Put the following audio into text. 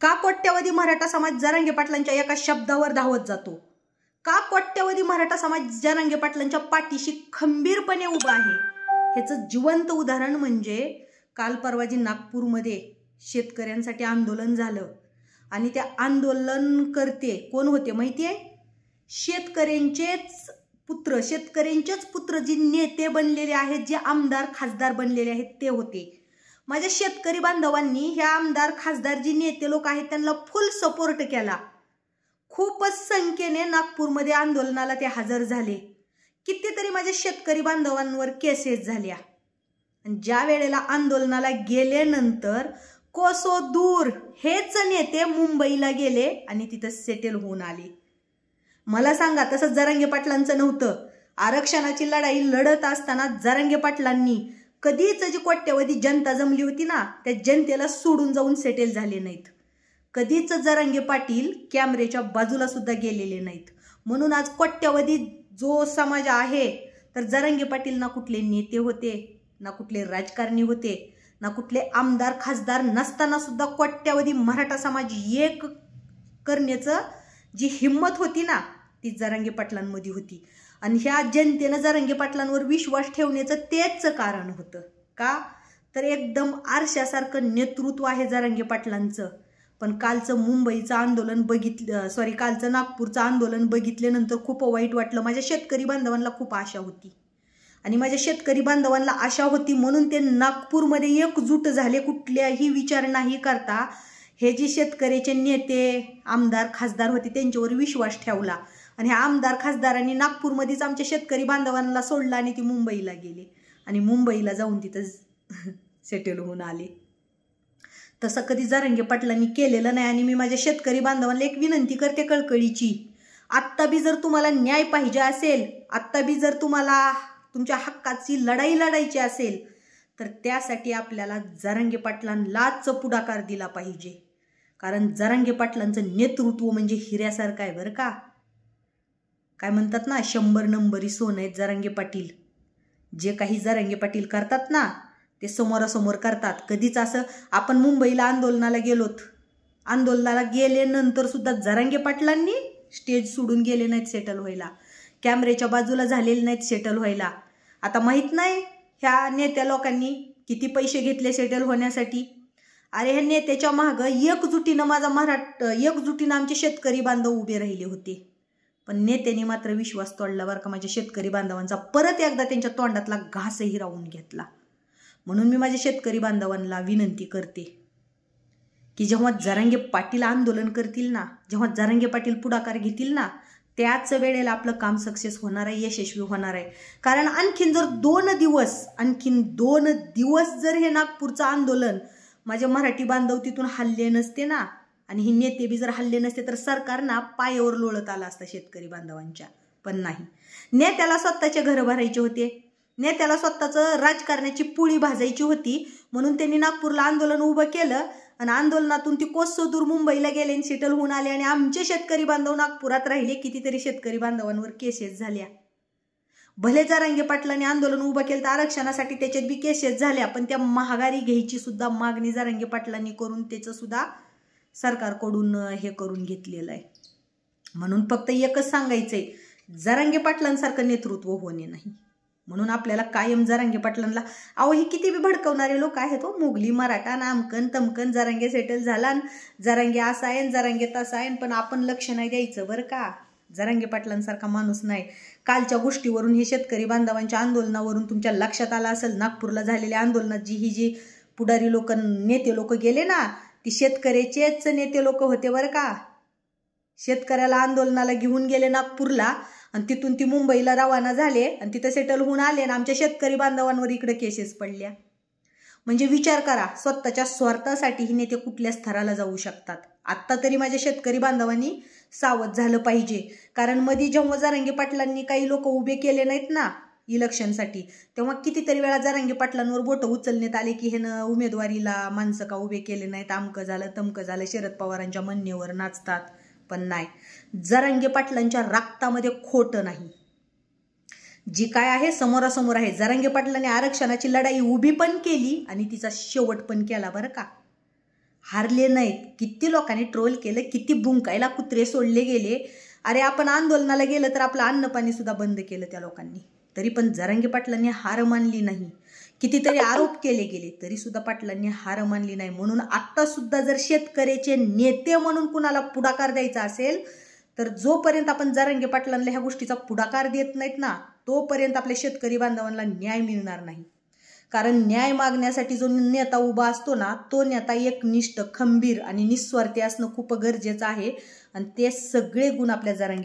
का कोट्यवधी मराठा समाज जरांगे पाटलांच्या एका शब्दावर धावत जातो? का कोट्यवधी मराठा समाज जरांगे पाटलांच्या पाठीशी खंबीरपणे उभा आहे? ह्याचं जिवंत उदाहरण म्हणजे काल परवाजी नागपूरमध्ये शेतकऱ्यांसाठी आंदोलन झालं आणि त्या आंदोलनकर्ते कोण होते माहिती आहे? शेतकऱ्यांचेच पुत्र जे नेते बनलेले आहेत, जे आमदार खासदार बनलेले आहेत ते होते. माझ्या शेतकरी बांधवांनी ह्या आमदार खासदार जी नेते लोक आहेत त्यांना फुल सपोर्ट केला. खूपच संख्येने नागपूरमध्ये आंदोलनाला ते हजर झाले. कितीतरी माझ्या शेतकरी बांधवांवर केसेस झाल्या. आणि ज्या वेळेला आंदोलनाला गेल्यानंतर कोसो दूर हेच नेते मुंबईला गेले आणि तिथं सेटल होऊन आले. मला सांगा, तसं जरांगे पाटलांचं नव्हतं. आरक्षणाची लढाई लढत असताना जरांगे पाटलांनी कधीच जी कोट्यवधी जनता जमली होती ना, त्या जनतेला सोडून जाऊन सेटल झाले नाहीत. कधीच जरांगे पाटील कॅमेऱ्याच्या बाजूला सुद्धा गेलेले नाहीत. म्हणून आज कोट्यवधी जो समाज आहे, तर जरांगे पाटील ना कुठले नेते होते, ना कुठले राजकारणी होते, ना कुठले आमदार खासदार नसताना सुद्धा कोट्यवधी मराठा समाज एक करण्याचं जी हिम्मत होती ना, ती जरांगे पाटलांमध्ये होती. आणि ह्या जनतेनं जरांगे पाटलांवर विश्वास ठेवण्याचं तेच कारण होतं. का तर एकदम आरशासारखं नेतृत्व आहे जरांगे पाटलांचं. पण कालचं मुंबईचं आंदोलन कालचं नागपूरचं आंदोलन बघितल्यानंतर खूप वाईट वाटलं. माझ्या शेतकरी बांधवांना खूप आशा होती आणि माझ्या शेतकरी बांधवांना आशा होती म्हणून ते नागपूरमध्ये एकजूट झाले, कुठल्याही विचार नाही करता. हे जे शेतकऱ्याचे नेते आमदार खासदार होते त्यांच्यावर विश्वास ठेवला आणि ह्या आमदार खासदारांनी नागपूरमध्येच आमच्या शेतकरी बांधवांना सोडलं आणि ती मुंबईला गेले आणि मुंबईला जाऊन तिथं सेटल होऊन आले. तसं कधी जरांगे पाटलांनी केलेलं नाही. आणि मी माझ्या शेतकरी बांधवांना एक विनंती करते कळकळीची, आत्ता बी जर तुम्हाला न्याय पाहिजे असेल, आत्ता बी जर तुम्हाला तुमच्या हक्काची लढाई लढायची असेल, तर त्यासाठी आपल्याला जरांगे पाटलांनाच पुढाकार दिला पाहिजे. कारण जरांगे पाटलांचं नेतृत्व म्हणजे हिऱ्यासारखं आहे बरं का. काय म्हणतात ना, 100 नंबरी सोन आहेत जरांगे पाटील. जे काही जरांगे पाटील करतात ना, ते समोरासमोर करतात. कधीच असं आपण मुंबईला आंदोलनाला गेलोत, आंदोलनाला गेल्यानंतर सुद्धा जरांगे पाटलांनी स्टेज सोडून गेले नाहीत सेटल व्हायला, कॅमेऱ्याच्या बाजूला झालेले नाहीत सेटल व्हायला. आता माहीत नाही ह्या नेत्या लोकांनी किती पैसे घेतले सेटल होण्यासाठी. अरे ह्या नेत्याच्या मागं एकजुटीनं आमचे शेतकरी बांधव उभे राहिले होते. पण नेत्यांनी मात्र विश्वास तोडला बरं का माझ्या शेतकरी बांधवांचा. परत एकदा त्यांच्या तोंडातला घासही राहून घेतला. म्हणून मी माझ्या शेतकरी बांधवांना विनंती करते की जेव्हा जरांगे पाटील आंदोलन करतील ना, जेव्हा जरांगे पाटील पुढाकार घेतील ना, त्याच वेळेला आपलं काम सक्सेस होणार आहे, यशस्वी होणार आहे. कारण आणखीन 2 दिवस जर हे नागपूरचं आंदोलन माझे मराठी बांधव तिथून हल्ले नसते ना, आणि हे नेते बी जर हल्ले नसते, तर सरकार ना पायावर लोळत आला असता शेतकरी बांधवांच्या. पण नाही, नेत्याला स्वतःचे घर भरायचे होते, नेत्याला स्वतःचं राजकारणाची पोळी भाजायची होती. म्हणून त्यांनी नागपूरला आंदोलन उभं केलं आणि आंदोलनातून ती कोसो दूर मुंबईला गेले आणि सेटल होऊन आले. आणि आमचे शेतकरी बांधव नागपुरात राहिले. कितीतरी शेतकरी बांधवांवर केसेस झाल्या. भले जरांगे पाटलांनी आंदोलन उभं केलं तर आरक्षणासाठी, त्याच्यात बी केसेस झाल्या. पण त्या महागारी घ्यायची सुद्धा मागणी जरांगे पाटलांनी करून त्याचं सुद्धा सरकारकडून हे करून घेतलेलं आहे. म्हणून फक्त एकच सांगायचंय, जरांगे पाटलांसारखं नेतृत्व होणे नाही. म्हणून आपल्याला कायम जरांगे पाटलांना, अहो हे किती बी भडकवणारे लोक आहेत, मुघली मराठा नामकन तमकन, जरांगे सेटल झाला, जरांगे असा आहे, जरांगे तसा आहे, पण आपण लक्ष नाही द्यायचं बरं का. जरांगे पाटलांसारखा माणूस नाही. कालच्या गोष्टीवरून, हे शेतकरी बांधवांच्या आंदोलनावरून तुमच्या लक्षात आलं असेल, नागपूरला झालेल्या आंदोलनात जी पुढारी लोक नेते लोक गेले ना, ती शेतकऱ्याचेच नेते लोक होते बरं का. शेतकऱ्याला आंदोलनाला घेऊन गेले नागपूरला आणि तिथून ती मुंबईला रवाना झाले आणि तिथं सेटल होऊन आले आणि आमच्या शेतकरी बांधवांवर इकडे केसेस पडल्या. म्हणजे विचार करा, स्वतःच्या स्वार्थासाठी ही नेते कुठल्या स्तराला जाऊ शकतात. आत्ता तरी माझ्या शेतकरी बांधवांनी सावध झालं पाहिजे. कारण मध्ये जेव्हा जरांगे पाटलांनी काही लोक उभे केले नाहीत ना इलेक्शनसाठी, तेव्हा कितीतरी वेळा जरांगे पाटलांवर बोटं उचलण्यात आले की हे उमेदवारीला माणसं का उभे केले नाहीत, अमकं झालं तमकं झालं, शरद पवारांच्या म्हणण्यावर नाचतात. पण नाही, जरांगे पाटलांच्या रक्तामध्ये खोटं नाही. जी काय आहे समोरासमोर आहे. जरांगे पाटलांनी आरक्षणाची लढाई उभी पण केली आणि तिचा शेवट पण केला बरं का. हारले नाहीत. किती लोकांनी ट्रोल केलं, किती बुंकायला कुत्रे सोडले गेले. अरे आपण आंदोलनाला गेलं तर आपलं अन्न पाणी सुद्धा बंद केलं त्या लोकांनी, तरी पण जरांगे पाटलांनी हार मानली नाही. कितीतरी आरोप केले गेले तरी सुद्धा पाटलांनी हार मानली नाही. म्हणून आता सुद्धा जर शेतकऱ्याचे नेते म्हणून कुणाला पुढाकार द्यायचा असेल तर जोपर्यंत आपण जरांगे पाटलांना ह्या गोष्टीचा पुढाकार देत नाहीत ना, तोपर्यंत आपल्या शेतकरी बांधवांना न्याय मिळणार नाही. कारण न्याय मागण्यासाठी जो नेता उभा असतो ना, तो नेता एकनिष्ठ, खंबीर आणि निस्वार्थी असणं खूप गरजेचं आहे. आणि ते सगळे गुण आपल्या जरांगे